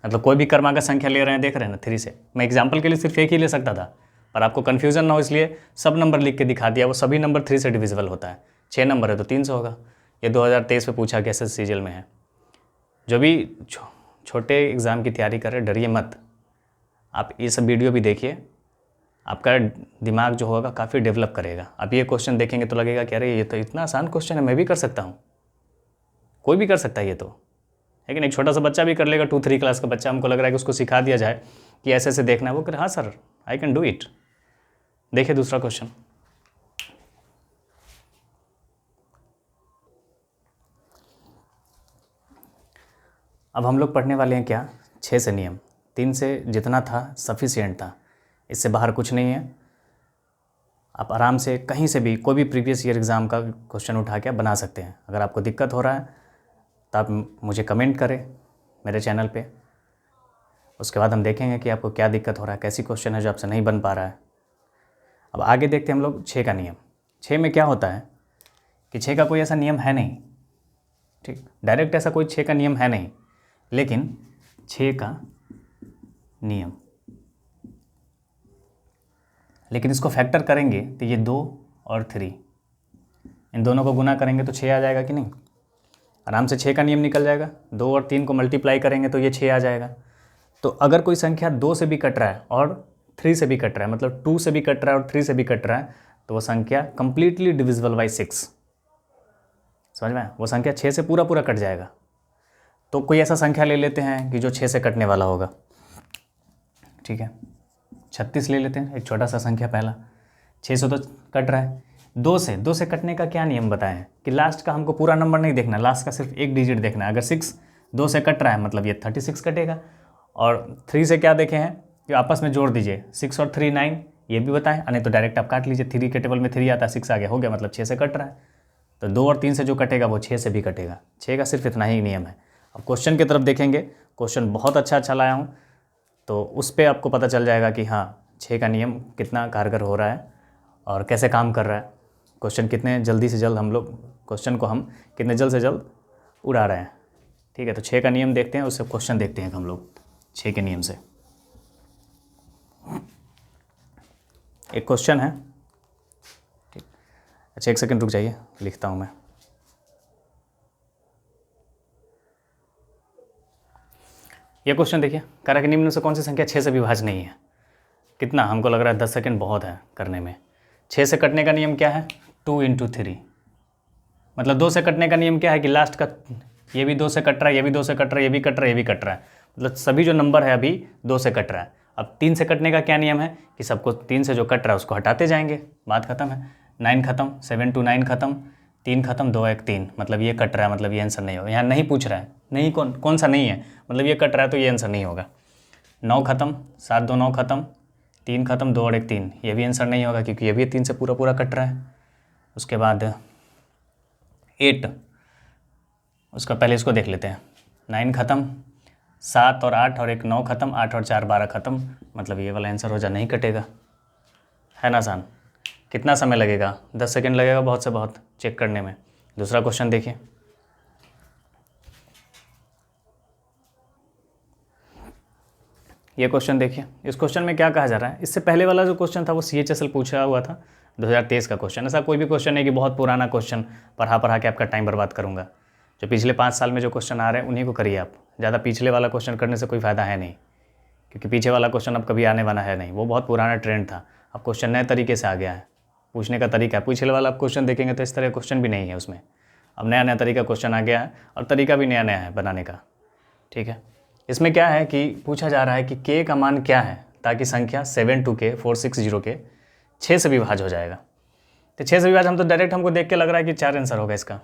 मतलब कोई भी क्रमागत संख्या ले रहे हैं, देख रहे हैं ना 3 से। मैं एग्जाम्पल के लिए सिर्फ एक ही ले सकता था, पर आपको कन्फ्यूजन ना हो इसलिए सब नंबर लिख के दिखा दिया। वो सभी नंबर 3 से डिविजिबल होता है। 6 नंबर है तो 3 से होगा। ये 2023 में पूछा गया, एसएससी सीजीएल में है। जो भी छोटे एग्ज़ाम की तैयारी कर रहे, डरिए मत। आप ये सब वीडियो भी देखिए, आपका दिमाग जो होगा काफ़ी डेवलप करेगा। आप ये क्वेश्चन देखेंगे तो लगेगा कि अरे ये तो इतना आसान क्वेश्चन है, मैं भी कर सकता हूँ, कोई भी कर सकता है ये तो। लेकिन एक छोटा सा बच्चा भी कर लेगा, 2-3 क्लास का बच्चा, हमको लग रहा है कि उसको सिखा दिया जाए कि ऐसे ऐसे देखना है, वो कर हाँ sir I can do it. देखिए दूसरा क्वेश्चन। अब हम लोग पढ़ने वाले हैं क्या, 6 से नियम। 3 से जितना था सफिशिएंट था, इससे बाहर कुछ नहीं है। आप आराम से कहीं से भी कोई भी प्रीवियस ईयर एग्ज़ाम का क्वेश्चन उठा के बना सकते हैं। अगर आपको दिक्कत हो रहा है तो आप मुझे कमेंट करें मेरे चैनल पे, उसके बाद हम देखेंगे कि आपको क्या दिक्कत हो रहा है, कैसी क्वेश्चन है जो आपसे नहीं बन पा रहा है। अब आगे देखते हैं हम लोग 6 का नियम। 6 में क्या होता है कि 6 का कोई ऐसा नियम है नहीं। ठीक, डायरेक्ट ऐसा कोई 6 का नियम है नहीं, लेकिन 6 का नियम, लेकिन इसको फैक्टर करेंगे तो ये 2 और 3, इन दोनों को गुना करेंगे तो 6 आ जाएगा कि नहीं? आराम से 6 का नियम निकल जाएगा। 2 और 3 को मल्टीप्लाई करेंगे तो ये 6 आ जाएगा। तो अगर कोई संख्या 2 से भी कट रहा है और 3 से भी कट रहा है, मतलब 2 से भी कट रहा है और 3 से भी कट रहा है, तो वो संख्या कंप्लीटली डिविजिबल बाई 6। समझ में? वो संख्या 6 से पूरा पूरा कट जाएगा। तो कोई ऐसा संख्या ले लेते हैं कि जो 6 से कटने वाला होगा। ठीक है, 36 ले लेते हैं, एक छोटा सा संख्या पहला। 6 से तो कट रहा है। 2 से कटने का क्या नियम बताएं कि लास्ट का हमको पूरा नंबर नहीं देखना, लास्ट का सिर्फ एक डिजिट देखना है। अगर 6 2 से कट रहा है मतलब ये 36 कटेगा। और 3 से क्या देखे हैं कि आपस में जोड़ दीजिए, 6 और 3 9, ये भी बताएं। नहीं तो डायरेक्ट आप काट लीजिए, 3 के टेबल में 3 आता है, 6 आ गया, हो गया, मतलब 6 से कट रहा है। तो 2 और 3 से जो कटेगा वो 6 से भी कटेगा। 6 का सिर्फ इतना ही नियम है। अब क्वेश्चन की तरफ देखेंगे, क्वेश्चन बहुत अच्छा लाया हूँ, तो उस पर आपको पता चल जाएगा कि हाँ 6 का नियम कितना कारगर हो रहा है और कैसे काम कर रहा है। क्वेश्चन कितने जल्दी से जल्द हम लोग क्वेश्चन को हम कितने जल्द से जल्द उड़ा रहे हैं। ठीक है, तो 6 का नियम देखते हैं, उससे क्वेश्चन देखते हैं हम लोग 6 के नियम से। एक क्वेश्चन है। ठीक, अच्छा एक सेकंड रुक जाइए, लिखता हूँ मैं। ये क्वेश्चन देखिए, कारक निम्न में से कौन सी संख्या 6 से विभाज्य नहीं है? कितना, हमको लग रहा है 10 सेकंड बहुत है करने में। 6 से कटने का नियम क्या है? 2 × 3। मतलब 2 से कटने का नियम क्या है कि लास्ट का ये भी 2 से कट रहा है, ये भी 2 से कट रहा है, ये भी कट रहा है, ये भी कट रहा है, मतलब सभी जो नंबर है अभी 2 से कट रहा है। अब 3 से कटने का क्या नियम है कि सबको 3 से जो कट रहा है उसको हटाते जाएंगे, बात खत्म है। 9 खत्म, 7 to 9 खत्म, 3 खत्म 2 1 3, मतलब ये कट रहा है, मतलब ये आंसर नहीं होगा। यहाँ नहीं पूछ रहा है, नहीं कौन सा नहीं है, मतलब ये कट रहा है तो ये आंसर नहीं होगा। 9 खत्म 7 2 9 खत्म, 3 खत्म 2 और 1 3, ये भी आंसर नहीं होगा क्योंकि ये भी 3 से पूरा पूरा कट रहा है। उसके बाद 8, उसका पहले इसको देख लेते हैं। 9 खत्म, 7 और 8 और 1 9 खत्म, 8 और 4 12 खत्म, मतलब ये वाला आंसर हो जा, नहीं कटेगा, है ना आसान। कितना समय लगेगा? 10 सेकंड लगेगा बहुत से बहुत चेक करने में। दूसरा क्वेश्चन देखिए, ये क्वेश्चन देखिए। इस क्वेश्चन में क्या कहा जा रहा है, इससे पहले वाला जो क्वेश्चन था वो CHSL पूछा हुआ था, 2023 का क्वेश्चन। ऐसा कोई भी क्वेश्चन नहीं कि बहुत पुराना क्वेश्चन पढ़ा के आपका टाइम बर्बाद करूँगा। जो पिछले 5 साल में जो क्वेश्चन आ रहे हैं उन्हीं को करिए आप, ज़्यादा पिछले वाला क्वेश्चन करने से कोई फ़ायदा है नहीं, क्योंकि पीछे वाला क्वेश्चन अब कभी आने वाला है नहीं, वो बहुत पुराना ट्रेंड था। अब क्वेश्चन नए तरीके से आ गया है, पूछने का तरीका। पिछले वाला आप क्वेश्चन देखेंगे तो इस तरह क्वेश्चन भी नहीं है उसमें, अब नया नया तरीका क्वेश्चन आ गया है और तरीका भी नया नया है बनाने का, ठीक है। इसमें क्या है कि पूछा जा रहा है कि k का मान क्या है ताकि संख्या 72K 460 6 से विभाज्य हो जाएगा। तो 6 से विभाज्य हम तो डायरेक्ट हमको देख के लग रहा है कि 4 आंसर होगा इसका,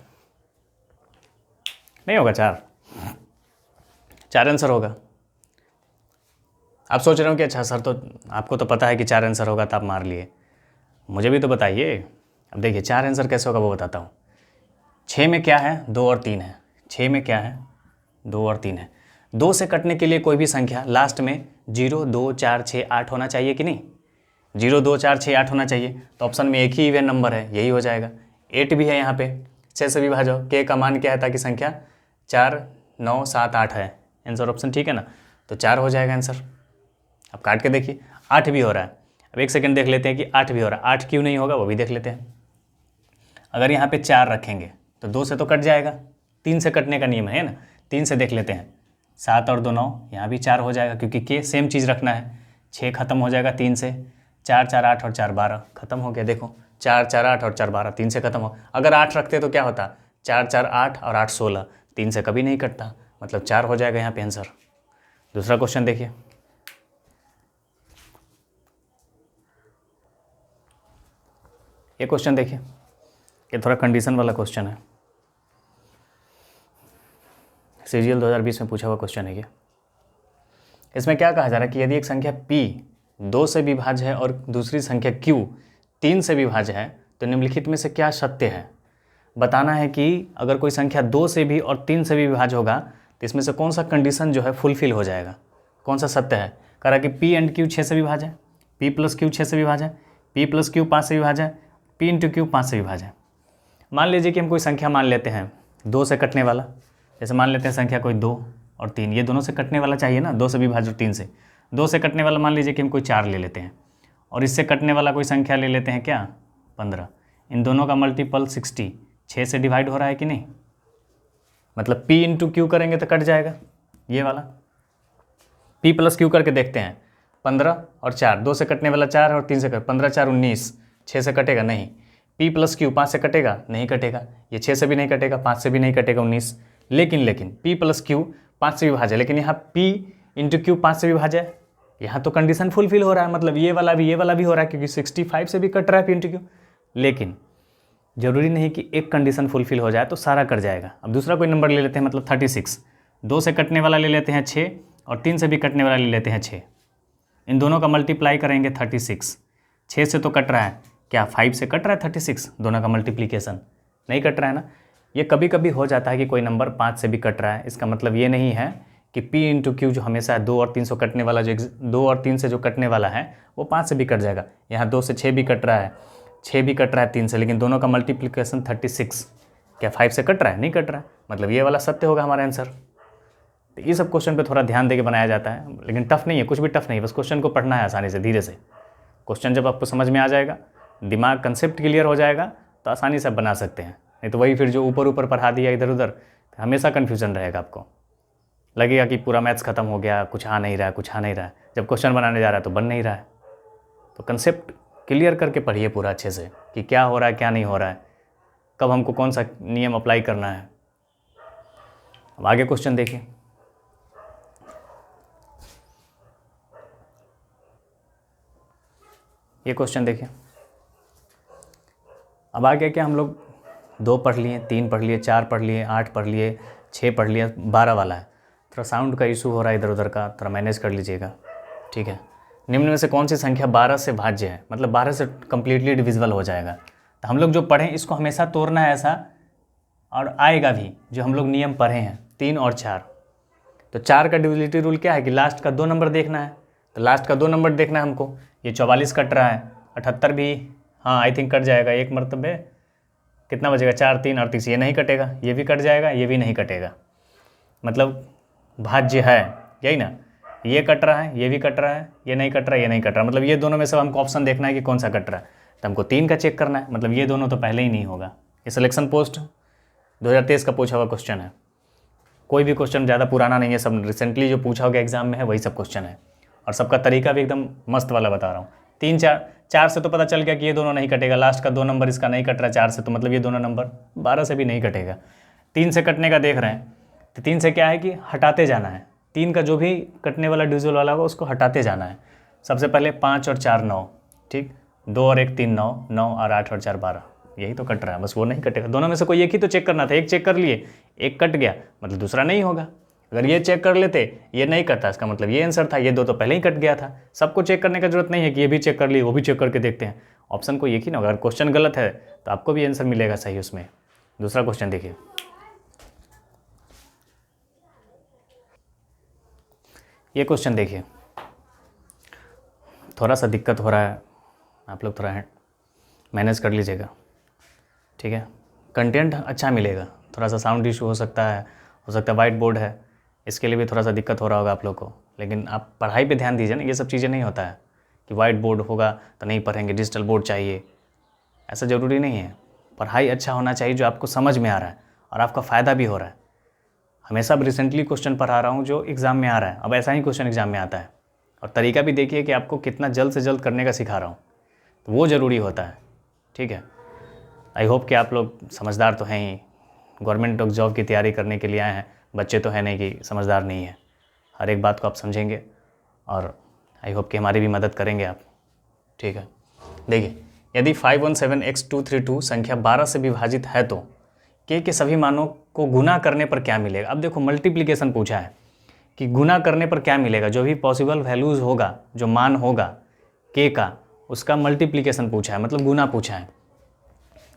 नहीं होगा 4 आंसर होगा। आप सोच रहे हो कि अच्छा सर तो आपको तो पता है कि 4 आंसर होगा तो आप मार लिए, मुझे भी तो बताइए। अब देखिए 4 आंसर कैसे होगा वो बताता हूँ। 6 में क्या है, 2 और 3 है। 6 में क्या है, 2 और 3 है। 2 से कटने के लिए कोई भी संख्या लास्ट में 0 2 4 6 8 होना चाहिए कि नहीं? 0 2 4 6 8 होना चाहिए, तो ऑप्शन में एक ही इवन नंबर है, यही हो जाएगा। 8 भी है यहाँ पे, 6 से विभाजो। k का मान क्या है ताकि संख्या 4 9 7 8 है, आंसर ऑप्शन ठीक है ना, तो 4 हो जाएगा आंसर। अब काट के देखिए 8 भी हो रहा है। अब एक सेकंड देख लेते हैं कि 8 भी हो रहा है, 8 क्यों नहीं होगा वो भी देख लेते हैं। अगर यहाँ पे 4 रखेंगे तो 2 से तो कट जाएगा, 3 से कटने का नियम है ना। 3 से देख लेते हैं, 7 और 2 9, यहाँ भी 4 हो जाएगा क्योंकि के सेम चीज़ रखना है। 6 खत्म हो जाएगा 3 से, 4 4 8 और 4 12 खत्म हो गया। देखो 4 4 8 और 4 12 3 से खत्म हो। अगर 8 रखते तो क्या होता, 4 4 8 और 8 16, 3 से कभी नहीं कटता, मतलब 4 हो जाएगा यहाँ पे आंसर। दूसरा क्वेश्चन देखिए, ये क्वेश्चन देखिए, ये थोड़ा कंडीशन वाला क्वेश्चन है, CGL 2020 में पूछा हुआ क्वेश्चन है ये। इसमें क्या कहा जा रहा है कि यदि एक संख्या p 2 से विभाज्य है और दूसरी संख्या q 3 से विभाज्य है तो निम्नलिखित में से क्या सत्य है। बताना है कि अगर कोई संख्या 2 से भी और 3 से भी विभाज्य होगा तो इसमें से कौन सा कंडीशन जो है फुलफिल हो जाएगा, कौन सा सत्य है। कह रहा है कि p एंड q 6 से विभाज्य है, p प्लस q 6 से विभाज्य है, p प्लस q 5 से विभाज्य है, p इंटू q 5 से विभाज्य है। मान लीजिए कि हम कोई संख्या मान लेते हैं 2 से कटने वाला, जैसे मान लेते हैं संख्या कोई 2 और 3, ये दोनों से कटने वाला चाहिए ना, 2 से विभाज्य और 3 से। 2 से कटने वाला मान लीजिए कि हम कोई 4 ले लेते हैं और इससे कटने वाला कोई संख्या ले लेते हैं क्या 15। इन दोनों का मल्टीपल 60 6 से डिवाइड हो रहा है कि नहीं, मतलब p इंटू क्यू करेंगे तो कट जाएगा ये वाला। p प्लस क्यू करके देखते हैं, 15 और 4, 2 से कटने वाला 4 और 3 से 15 4 19, 6 से कटेगा नहीं। p प्लस क्यू 5 से कटेगा नहीं कटेगा, ये 6 से भी नहीं कटेगा, 5 से भी नहीं कटेगा 19। लेकिन p प्लस क्यू 5 से विभाज्य है, लेकिन यहाँ p इंटू क्यू 5 से विभाज्य है, यहाँ तो कंडीशन फुलफिल हो रहा है, मतलब ये वाला भी हो रहा है क्योंकि 65 से भी कट रहा है p इंटू क्यू। लेकिन जरूरी नहीं कि एक कंडीशन फुलफिल हो जाए तो सारा कर जाएगा। अब दूसरा कोई नंबर ले लेते हैं, मतलब 36, 2 से कटने वाला ले लेते हैं 6 और 3 से भी कटने वाला ले लेते हैं 6। इन दोनों का मल्टीप्लाई करेंगे 36, 6 से तो कट रहा है, क्या 5 से कट रहा है 36, दोनों का मल्टीप्लिकेशन नहीं कट रहा है ना। ये कभी कभी हो जाता है कि कोई नंबर 5 से भी कट रहा है, इसका मतलब ये नहीं है कि p इंटू क्यू जो हमेशा 2 और 3 से कटने वाला, जो 2 और 3 से जो कटने वाला है वो 5 से भी कट जाएगा। यहाँ 2 से 6 भी कट रहा है, 6 भी कट रहा है 3 से, लेकिन दोनों का मल्टीप्लिकेशन 36, क्या 5 से कट रहा है, नहीं कट रहा है, मतलब ये वाला सत्य होगा हमारा आंसर। तो ये सब क्वेश्चन पे थोड़ा ध्यान देके बनाया जाता है, लेकिन टफ नहीं है, कुछ भी टफ नहीं है, बस क्वेश्चन को पढ़ना है आसानी से धीरे से। क्वेश्चन जब आपको समझ में आ जाएगा, दिमाग कंसेप्ट क्लियर हो जाएगा तो आसानी से बना सकते हैं। नहीं तो वही फिर जो ऊपर ऊपर पढ़ा दिया इधर उधर, हमेशा कन्फ्यूजन रहेगा, आपको लगेगा कि पूरा मैथ्स खत्म हो गया, कुछ आ नहीं रहा है, कुछ आ नहीं रहा है, जब क्वेश्चन बनाने जा रहा है तो बन नहीं रहा है। तो कंसेप्ट क्लियर करके पढ़िए पूरा अच्छे से कि क्या हो रहा है क्या नहीं हो रहा है, कब हमको कौन सा नियम अप्लाई करना है। अब आगे क्वेश्चन देखिए, ये क्वेश्चन देखिए। अब आगे क्या हम लोग 2 पढ़ लिए, 3 पढ़ लिए, 4 पढ़ लिए, 8 पढ़ लिए, 6 पढ़ लिए, 12 वाला है। थोड़ा साउंड का इशू हो रहा है इधर उधर का, थोड़ा मैनेज कर लीजिएगा, ठीक है। निम्न में से कौन सी संख्या 12 से भाज्य है, मतलब 12 से कम्प्लीटली डिविजिबल हो जाएगा। तो हम लोग जो पढ़ें इसको हमेशा तोड़ना है ऐसा, और आएगा भी जो हम लोग नियम पढ़े हैं 3 और 4। तो 4 का डिविजिबिलिटी रूल क्या है कि लास्ट का 2 नंबर देखना है, तो लास्ट का 2 नंबर देखना है हमको। ये 44 कट रहा है, 78 भी हाँ आई थिंक कट जाएगा, एक मरतबे कितना बचेगा, 4 3 38, ये नहीं कटेगा, ये भी कट जाएगा, ये भी नहीं कटेगा, मतलब भाज्य है, यही ना। ये कट रहा है, ये भी कट रहा है, ये नहीं कट रहा है, ये नहीं कट रहा, मतलब ये दोनों में से हमको ऑप्शन देखना है कि कौन सा कट रहा है। तो हमको 3 का चेक करना है, मतलब ये दोनों तो पहले ही नहीं होगा। ये सिलेक्शन पोस्ट 2023 का पूछा हुआ क्वेश्चन है, कोई भी क्वेश्चन ज़्यादा पुराना नहीं है, सब रिसेंटली जो पूछा होगा एग्जाम में है वही सब क्वेश्चन है, और सबका तरीका भी एकदम मस्त वाला बता रहा हूँ। 3 4 से तो पता चल गया कि ये दोनों नहीं कटेगा, लास्ट का 2 नंबर इसका नहीं कट रहा 4 से, तो मतलब ये दोनों नंबर 12 से भी नहीं कटेगा। 3 से कटने का देख रहे हैं, तो 3 से क्या है कि हटाते जाना है, 3 का जो भी कटने वाला डिविजिबल वाला होगा उसको हटाते जाना है। सबसे पहले 5 और 4 9, ठीक, 2 और 1 3 9, 9 और 8 और 4 12, यही तो कट रहा है, बस वो नहीं कटेगा। दोनों में से कोई एक ही तो चेक करना था, एक चेक कर लिए, एक कट गया, मतलब दूसरा नहीं होगा। अगर ये चेक कर लेते, ये नहीं कटा, इसका मतलब ये आंसर था, ये 2 तो पहले ही कट गया था। सबको चेक करने का जरूरत नहीं है कि ये भी चेक कर लिए, वो भी चेक करके देखते हैं, ऑप्शन को एक ही ना होगा। अगर क्वेश्चन गलत है तो आपको भी आंसर मिलेगा सही उसमें। दूसरा क्वेश्चन देखिए, ये क्वेश्चन देखिए, थोड़ा सा दिक्कत हो रहा है, आप लोग थोड़ा मैनेज कर लीजिएगा, ठीक है। कंटेंट अच्छा मिलेगा, थोड़ा सा साउंड इशू हो सकता है वाइट बोर्ड है, इसके लिए भी थोड़ा सा दिक्कत हो रहा होगा आप लोग को, लेकिन आप पढ़ाई पे ध्यान दीजिए ना। ये सब चीज़ें नहीं होता है कि वाइट बोर्ड होगा तो नहीं पढ़ेंगे, डिजिटल बोर्ड चाहिए, ऐसा ज़रूरी नहीं है। पढ़ाई अच्छा होना चाहिए जो आपको समझ में आ रहा है और आपका फ़ायदा भी हो रहा है। हमेशा अब रिसेंटली क्वेश्चन पढ़ा रहा हूँ जो एग्ज़ाम में आ रहा है, अब ऐसा ही क्वेश्चन एग्ज़ाम में आता है, और तरीका भी देखिए कि आपको कितना जल्द से जल्द करने का सिखा रहा हूँ, तो वो ज़रूरी होता है, ठीक है। आई होप कि आप लोग समझदार तो हैं ही, गवर्नमेंट जॉब की तैयारी करने के लिए आए हैं, बच्चे तो हैं नहीं कि समझदार नहीं है। हर एक बात को आप समझेंगे और आई होप कि हमारी भी मदद करेंगे आप, ठीक है। देखिए, यदि 517x232 संख्या 12 से विभाजित है तो के सभी मानों को गुना करने पर क्या मिलेगा। अब देखो मल्टीप्लिकेशन पूछा है कि गुना करने पर क्या मिलेगा, जो भी पॉसिबल वैल्यूज़ होगा, जो मान होगा के का, उसका मल्टीप्लिकेशन पूछा है, मतलब गुना पूछा है।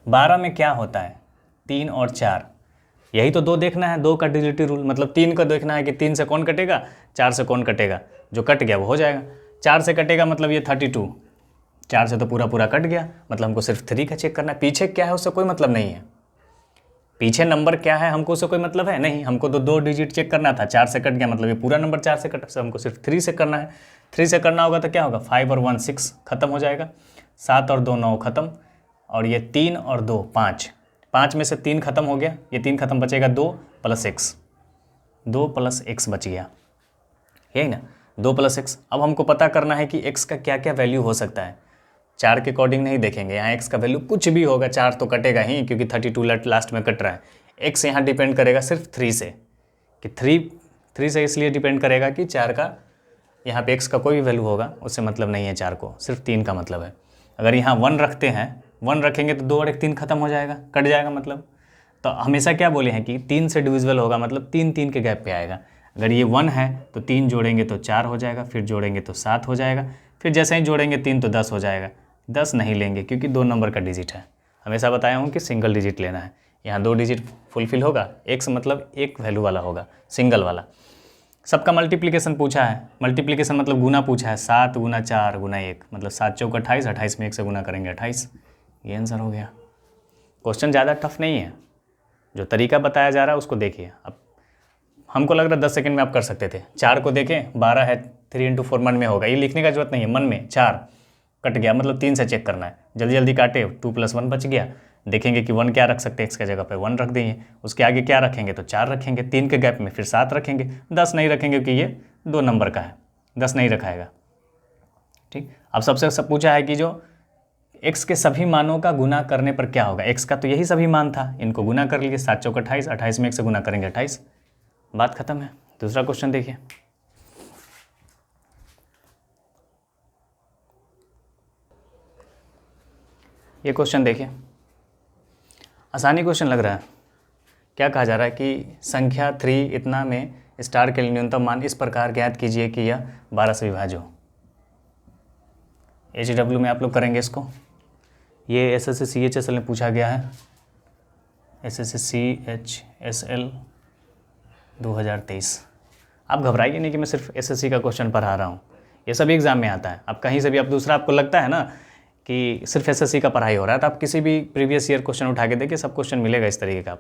12 में क्या होता है, 3 और 4, यही तो 2 देखना है, 2 का डिजिटिव रूल, मतलब 3 का देखना है कि 3 से कौन कटेगा, 4 से कौन कटेगा, जो कट गया वो हो जाएगा। 4 से कटेगा मतलब ये 32, 4 से तो पूरा पूरा कट गया, मतलब हमको सिर्फ 3 का चेक करना है। पीछे क्या है उससे कोई मतलब नहीं है, पीछे नंबर क्या है हमको उससे कोई मतलब है नहीं, हमको तो 2 डिजिट चेक करना था, 4 से कट गया मतलब ये पूरा नंबर 4 से कटा, से हमको सिर्फ 3 से करना है। 3 से करना होगा तो क्या होगा, 5 और 1 6 खत्म हो जाएगा, 7 और 2 9 खत्म, और ये 3 और 2 5, 5 में से 3 खत्म हो गया, ये 3 खत्म, बचेगा 2 + x, 2 + x बच गया, यही ना, 2 + x। अब हमको पता करना है कि x का क्या क्या वैल्यू हो सकता है। 4 के अकॉर्डिंग नहीं देखेंगे, यहाँ x का वैल्यू कुछ भी होगा, 4 तो कटेगा ही क्योंकि 32 लास्ट में कट रहा है। x यहाँ डिपेंड करेगा सिर्फ 3 से, कि 3 से इसलिए डिपेंड करेगा कि 4 का यहाँ पे x का कोई भी वैल्यू होगा उससे मतलब नहीं है 4 को, सिर्फ 3 का मतलब है। अगर यहाँ 1 रखते हैं, 1 रखेंगे तो 2 और 1 3 खत्म हो जाएगा, कट जाएगा मतलब। तो हमेशा क्या बोले हैं कि 3 से डिविजिबल होगा, मतलब 3 3 के गैप पे आएगा। अगर ये 1 है तो 3 जोड़ेंगे तो 4 हो जाएगा, फिर जोड़ेंगे तो 7 हो जाएगा, फिर जैसे ही जोड़ेंगे 3 तो 10 हो जाएगा। 10 नहीं लेंगे क्योंकि 2 नंबर का डिजिट है, हमेशा बताया हूँ कि सिंगल डिजिट लेना है। यहाँ 2 डिजिट फुलफिल होगा, x मतलब एक वैल्यू वाला होगा, सिंगल वाला। सबका मल्टीप्लिकेशन पूछा है, मल्टीप्लिकेशन मतलब गुना पूछा है, 7 × 4 × 1, मतलब 7 चौक 28, 28 में 1 से गुना करेंगे 28, ये आंसर हो गया। क्वेश्चन ज़्यादा टफ नहीं है, जो तरीका बताया जा रहा है उसको देखिए। अब हमको लग रहा है 10 सेकंड में आप कर सकते थे। 4 को देखें, 12 है, 3 × 4 मन में होगा, ये लिखने का जरूरत नहीं है, मन में 4 कट गया मतलब 3 से चेक करना है, जल्दी जल्दी काटे, 2 + 1 बच गया। देखेंगे कि 1 क्या रख सकते हैं, x के जगह पे 1 रख देंगे, उसके आगे क्या रखेंगे तो 4 रखेंगे, 3 के गैप में फिर 7 रखेंगे, 10 नहीं रखेंगे क्योंकि ये 2 नंबर का है, 10 नहीं रखाएगा, ठीक। अब सबसे सब पूछा है कि जो x के सभी मानों का गुना करने पर क्या होगा। x का तो यही सभी मान था, इनको गुना कर लीजिए, 7 चौक 28, 28 में 1 से गुना करेंगे 28, बात खत्म है। दूसरा क्वेश्चन देखिए, ये क्वेश्चन देखिए, आसानी क्वेश्चन लग रहा है। क्या कहा जा रहा है कि संख्या 3 इतना में स्टार के लिए न्यूनतम मान इस प्रकार ज्ञात कीजिए कि यह 12 से विभाज्य हो। HW में आप लोग करेंगे इसको। ये SSC CHSL में पूछा गया है, SSC CHSL 2023। आप घबराइए नहीं कि मैं सिर्फ SSC का क्वेश्चन पढ़ा रहा हूँ, ये सभी एग्ज़ाम में आता है। आप कहीं से भी आप दूसरा आपको लगता है ना कि सिर्फ SSC का पढ़ाई हो रहा है, तो आप किसी भी प्रीवियस ईयर क्वेश्चन उठा के देखिए, सब क्वेश्चन मिलेगा इस तरीके का।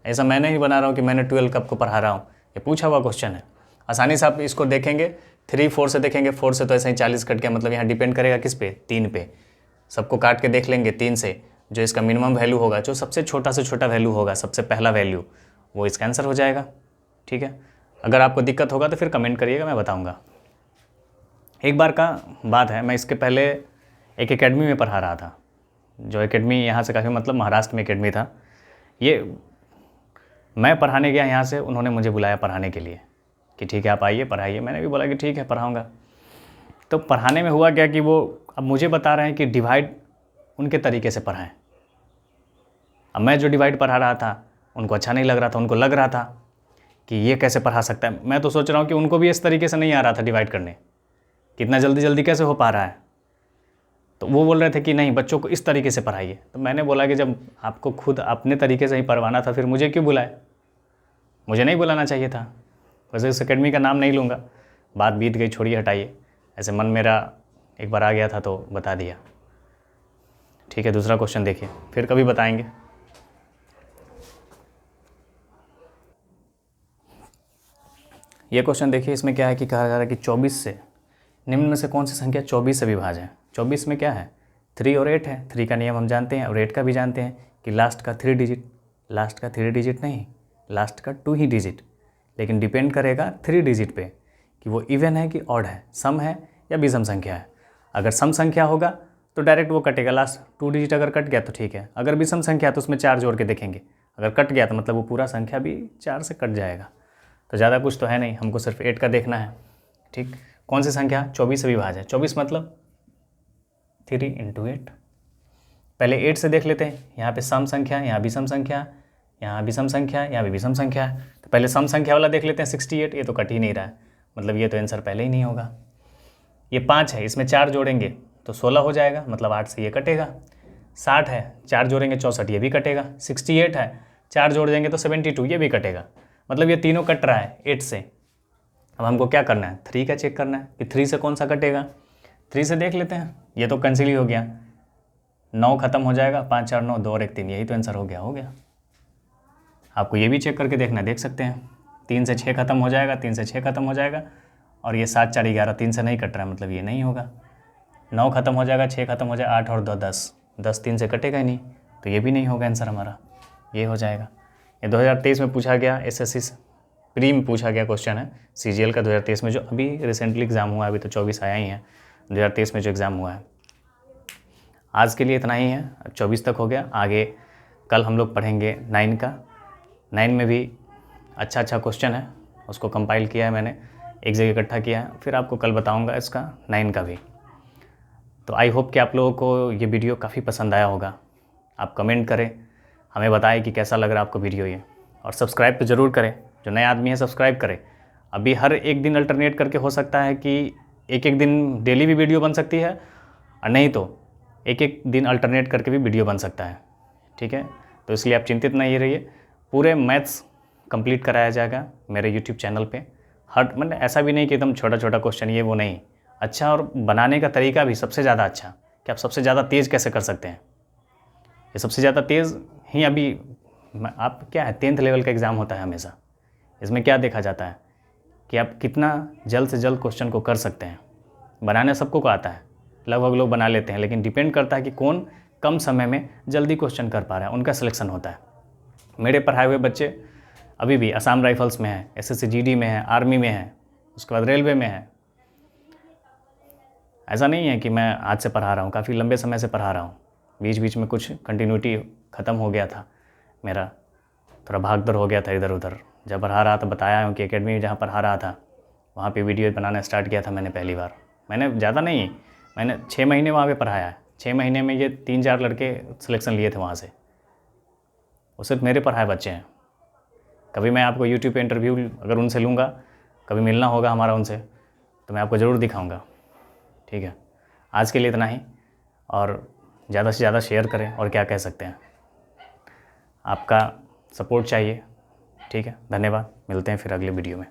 ऐसा मैं नहीं बना रहा हूँ कि मैंने 12 कब को पढ़ा रहा हूँ, ये पूछा हुआ क्वेश्चन है। आसानी से आप इसको देखेंगे, 3 4 से देखेंगे, 4 से तो ऐसे ही 40 कट गया, मतलब यहाँ डिपेंड करेगा किस पे, 3 पे। सबको काट के देख लेंगे 3 से, जो इसका मिनिमम वैल्यू होगा, जो सबसे छोटा से छोटा वैल्यू होगा, सबसे पहला वैल्यू, वो इसका आंसर हो जाएगा। ठीक है, अगर आपको दिक्कत होगा तो फिर कमेंट करिएगा, मैं बताऊँगा। एक बार का बात है, मैं इसके पहले एक एकेडमी में पढ़ा रहा था, जो एकेडमी यहाँ से काफ़ी मतलब महाराष्ट्र में एकेडमी था। ये मैं पढ़ाने गया यहाँ से, उन्होंने मुझे बुलाया पढ़ाने के लिए कि ठीक है आप आइए पढ़ाइए। मैंने भी बोला कि ठीक है पढ़ाऊँगा। तो पढ़ाने में हुआ क्या कि वो अब मुझे बता रहे हैं कि डिवाइड उनके तरीके से पढ़ाएं। अब मैं जो डिवाइड पढ़ा रहा था उनको अच्छा नहीं लग रहा था, उनको लग रहा था कि ये कैसे पढ़ा सकता है। मैं तो सोच रहा हूँ कि उनको भी इस तरीके से नहीं आ रहा था डिवाइड करने, कितना जल्दी जल्दी कैसे हो पा रहा है। तो वो बोल रहे थे कि नहीं बच्चों को इस तरीके से पढ़ाइए। तो मैंने बोला कि जब आपको खुद अपने तरीके से ही पढ़वाना था फिर मुझे क्यों बुलाए, मुझे नहीं बुलाना चाहिए था। वैसे उस अकेडमी का नाम नहीं लूँगा, बात बीत गई, छोड़िए हटाइए। ऐसे मन मेरा एक बार आ गया था तो बता दिया। ठीक है, दूसरा क्वेश्चन देखिए, फिर कभी बताएंगे। ये क्वेश्चन देखिए, इसमें क्या है कि कहा जा रहा है कि 24 से निम्न में से कौन सी संख्या 24 से विभाज्य है। 24 में क्या है, 3 और 8 है। 3 का नियम हम जानते हैं और 8 का भी जानते हैं कि लास्ट का 3 डिजिट, लास्ट का 3 डिजिट नहीं, लास्ट का 2 ही डिजिट, लेकिन डिपेंड करेगा 3 डिजिट पे कि वो इवन है कि ऑड है, सम है या विषम संख्या है। अगर सम संख्या होगा तो डायरेक्ट वो कटेगा, लास्ट 2 डिजिट अगर कट गया तो ठीक है। अगर विषम संख्या तो उसमें 4 जोड़ के देखेंगे, अगर कट गया तो मतलब वो पूरा संख्या भी 4 से कट जाएगा। तो ज़्यादा कुछ तो है नहीं, हमको सिर्फ 8 का देखना है। ठीक, कौन सी संख्या 24 से विभाज्य है। 24 मतलब 3 × 8। पहले 8 से देख लेते हैं, यहाँ पे सम संख्या, यहाँ विषम संख्या, यहाँ विषम संख्या, यहाँ भी विषम संख्या है। तो पहले सम संख्या वाला देख लेते हैं, 68। ये तो कट ही नहीं रहा है, मतलब ये तो आंसर पहले ही नहीं होगा। ये 5 है, इसमें 4 जोड़ेंगे तो 16 हो जाएगा, मतलब 8 से ये कटेगा। 60 है, 4 जोड़ेंगे 64, ये भी कटेगा। 68 है, 4 जोड़ देंगे तो 72, ये भी कटेगा। मतलब ये तीनों कट रहा है 8 से। अब हमको क्या करना है, 3 का चेक करना है कि 3 से कौन सा कटेगा। 3 से देख लेते हैं, ये तो कैंसिल ही हो गया, 9 खत्म हो जाएगा, 5 4 9, 2 और 1 3, यही तो आंसर हो गया। आपको ये भी चेक करके देखना, देख सकते हैं। 3 से 6 खत्म हो जाएगा, 3 से 6 खत्म हो जाएगा, और ये 7 4 11, 3 से नहीं कट रहा है, मतलब ये नहीं होगा। 9 खत्म हो जाएगा, 6 खत्म हो जाएगा, 8 और 2 10, 10 3 से कटेगा ही नहीं, तो ये भी नहीं होगा आंसर हमारा, ये हो जाएगा। ये 2023 में पूछा गया, SSC प्री में पूछा गया क्वेश्चन है, CGL का 2023 में, जो अभी रिसेंटली एग्ज़ाम हुआ है, अभी तो 24 आया ही है, 2023 में जो एग्ज़ाम हुआ है। आज के लिए इतना ही है, 24 तक हो गया। आगे कल हम लोग पढ़ेंगे 9 का। 9 में भी अच्छा क्वेश्चन है, उसको कंपाइल किया है मैंने, एक जगह इकट्ठा किया है, फिर आपको कल बताऊंगा इसका 9 का भी। तो आई होप कि आप लोगों को ये वीडियो काफ़ी पसंद आया होगा। आप कमेंट करें, हमें बताएं कि कैसा लग रहा है आपको वीडियो ये, और सब्सक्राइब तो ज़रूर करें। जो नए आदमी है सब्सक्राइब करें। अभी हर एक दिन अल्टरनेट करके हो सकता है कि एक दिन डेली भी वीडियो बन सकती है, और नहीं तो एक दिन अल्टरनेट करके भी वीडियो बन सकता है। ठीक है, तो इसलिए आप चिंतित नहीं रहिए, पूरे मैथ्स कंप्लीट कराया जाएगा मेरे यूट्यूब चैनल पे। हर मतलब ऐसा भी नहीं कि एकदम छोटा क्वेश्चन ये वो नहीं, अच्छा, और बनाने का तरीका भी सबसे ज़्यादा अच्छा, कि आप सबसे ज़्यादा तेज़ कैसे कर सकते हैं। ये सबसे ज़्यादा तेज़ ही अभी आप क्या है, 10th लेवल का एग्ज़ाम होता है हमेशा। इसमें क्या देखा जाता है कि आप कितना जल्द से जल्द क्वेश्चन को कर सकते हैं। बनाने सबको को आता है, लगभग लोग बना लेते हैं, लेकिन डिपेंड करता है कि कौन कम समय में जल्दी क्वेश्चन कर पा रहा है, उनका सिलेक्शन होता है। मेरे पढ़ाए हुए बच्चे अभी भी असम राइफल्स में है, SSC GD में है, आर्मी में है, उसके बाद रेलवे में है। ऐसा नहीं है कि मैं आज से पढ़ा रहा हूँ, काफ़ी लंबे समय से पढ़ा रहा हूँ। बीच में कुछ कंटिन्यूटी ख़त्म हो गया था, मेरा थोड़ा भाग दौड़ हो गया था इधर उधर। जब पढ़ा रहा था बताया हूँ कि एकेडमी में जहाँ पढ़ा रहा था वहाँ पे वीडियो बनाना स्टार्ट किया था मैंने पहली बार। मैंने ज़्यादा नहीं, मैंने 6 महीने वहाँ पे पढ़ाया है। 6 महीने में ये 3 4 लड़के सिलेक्शन लिए थे वहाँ से। वो सिर्फ मेरे पढ़ाए बच्चे हैं। कभी मैं आपको यूट्यूब पे इंटरव्यू अगर उनसे लूँगा, कभी मिलना होगा हमारा उनसे, तो मैं आपको ज़रूर दिखाऊंगा। ठीक है, आज के लिए इतना ही, और ज़्यादा से ज़्यादा शेयर करें, और क्या कह सकते हैं। आपका सपोर्ट चाहिए। ठीक है, धन्यवाद। मिलते हैं फिर अगले वीडियो में।